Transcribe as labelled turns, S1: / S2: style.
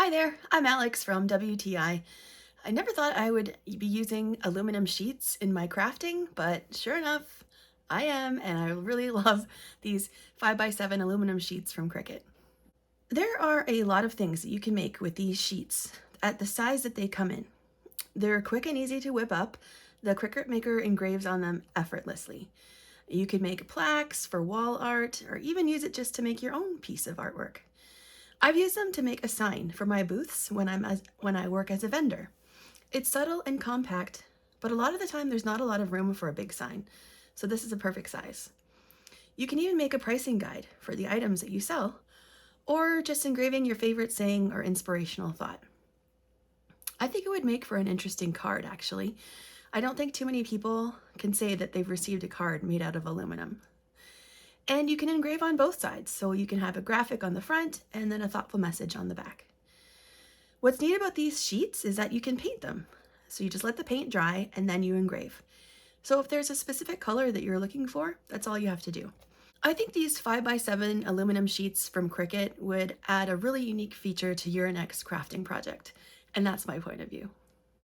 S1: Hi there, I'm Alex from WTI. I never thought I would be using aluminum sheets in my crafting, but sure enough, I am, and I really love these 5x7 aluminum sheets from Cricut. There are a lot of things that you can make with these sheets at the size that they come in. They're quick and easy to whip up. The Cricut Maker engraves on them effortlessly. You can make plaques for wall art, or even use it just to make your own piece of artwork. I've used them to make a sign for my booths when I work as a vendor. It's subtle and compact, but a lot of the time there's not a lot of room for a big sign, so this is a perfect size. You can even make a pricing guide for the items that you sell, or just engraving your favorite saying or inspirational thought. I think it would make for an interesting card, actually. I don't think too many people can say that they've received a card made out of aluminum. And you can engrave on both sides, so you can have a graphic on the front and then a thoughtful message on the back. What's neat about these sheets is that you can paint them. So you just let the paint dry and then you engrave. So if there's a specific color that you're looking for, that's all you have to do. I think these 5x7 aluminum sheets from Cricut would add a really unique feature to your next crafting project. And that's my point of view.